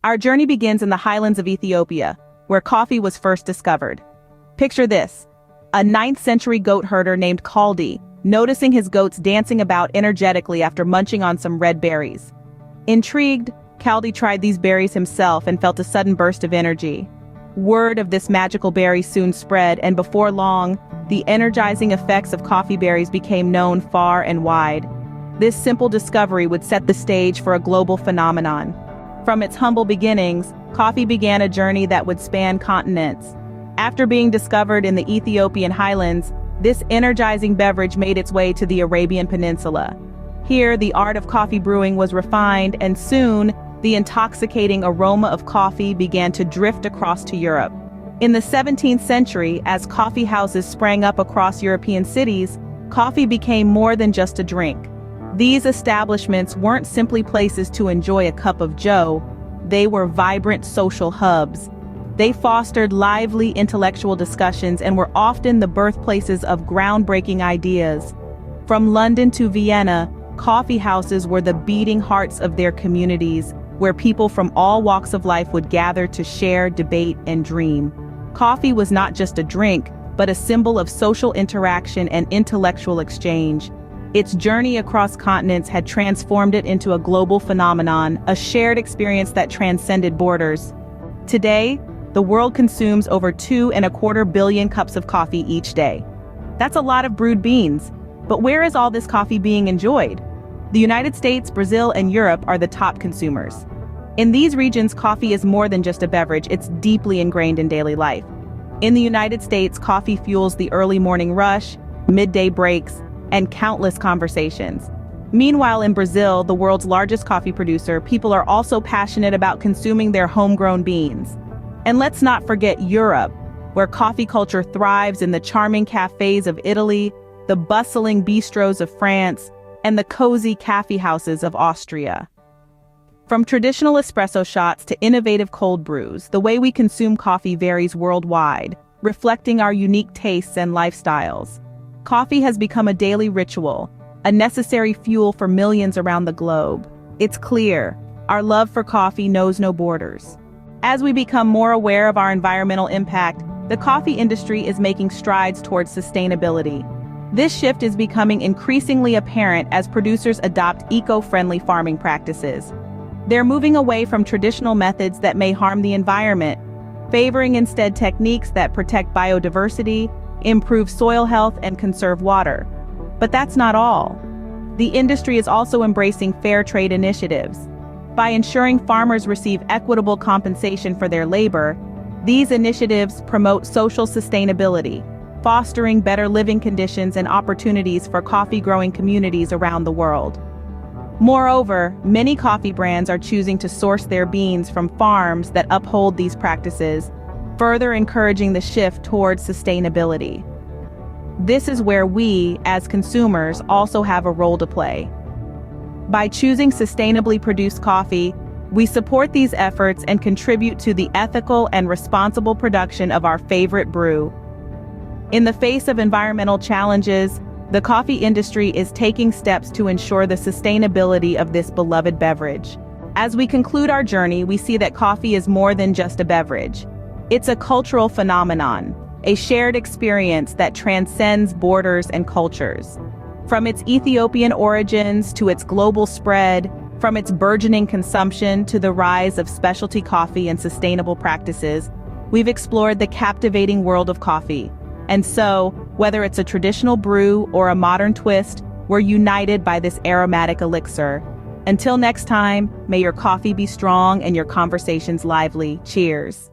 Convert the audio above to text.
Our journey begins in the highlands of Ethiopia, where coffee was first discovered. Picture this: a 9th century goat herder named Kaldi, noticing his goats dancing about energetically after munching on some red berries. Intrigued, Kaldi tried these berries himself and felt a sudden burst of energy. Word of this magical berry soon spread, and before long, the energizing effects of coffee berries became known far and wide. This simple discovery would set the stage for a global phenomenon. From its humble beginnings, coffee began a journey that would span continents. After being discovered in the Ethiopian highlands, this energizing beverage made its way to the Arabian Peninsula. Here, the art of coffee brewing was refined, and soon, the intoxicating aroma of coffee began to drift across to Europe. In the 17th century, as coffee houses sprang up across European cities, coffee became more than just a drink. These establishments weren't simply places to enjoy a cup of joe, they were vibrant social hubs. They fostered lively intellectual discussions and were often the birthplaces of groundbreaking ideas. From London to Vienna, coffee houses were the beating hearts of their communities, where people from all walks of life would gather to share, debate, and dream. Coffee was not just a drink, but a symbol of social interaction and intellectual exchange. Its journey across continents had transformed it into a global phenomenon, a shared experience that transcended borders. Today, the world consumes over 2.25 billion cups of coffee each day. That's a lot of brewed beans. But where is all this coffee being enjoyed? The United States, Brazil, and Europe are the top consumers. In these regions, coffee is more than just a beverage, it's deeply ingrained in daily life. In the United States, coffee fuels the early morning rush, midday breaks, and countless conversations. Meanwhile, in Brazil, the world's largest coffee producer, people are also passionate about consuming their homegrown beans. And let's not forget Europe, where coffee culture thrives in the charming cafes of Italy, the bustling bistros of France, and the cozy coffee houses of Austria. From traditional espresso shots to innovative cold brews, the way we consume coffee varies worldwide, reflecting our unique tastes and lifestyles. Coffee has become a daily ritual, a necessary fuel for millions around the globe. It's clear, our love for coffee knows no borders. As we become more aware of our environmental impact, the coffee industry is making strides towards sustainability. This shift is becoming increasingly apparent as producers adopt eco-friendly farming practices. They're moving away from traditional methods that may harm the environment, favoring instead techniques that protect biodiversity, improve soil health, and conserve water. But that's not all. The industry is also embracing fair trade initiatives. By ensuring farmers receive equitable compensation for their labor, these initiatives promote social sustainability, fostering better living conditions and opportunities for coffee-growing communities around the world. Moreover, many coffee brands are choosing to source their beans from farms that uphold these practices, further encouraging the shift towards sustainability. This is where we, as consumers, also have a role to play. By choosing sustainably produced coffee, we support these efforts and contribute to the ethical and responsible production of our favorite brew. In the face of environmental challenges, the coffee industry is taking steps to ensure the sustainability of this beloved beverage. As we conclude our journey, we see that coffee is more than just a beverage. It's a cultural phenomenon, a shared experience that transcends borders and cultures. From its Ethiopian origins to its global spread, from its burgeoning consumption to the rise of specialty coffee and sustainable practices, we've explored the captivating world of coffee. And so, whether it's a traditional brew or a modern twist, we're united by this aromatic elixir. Until next time, may your coffee be strong and your conversations lively. Cheers.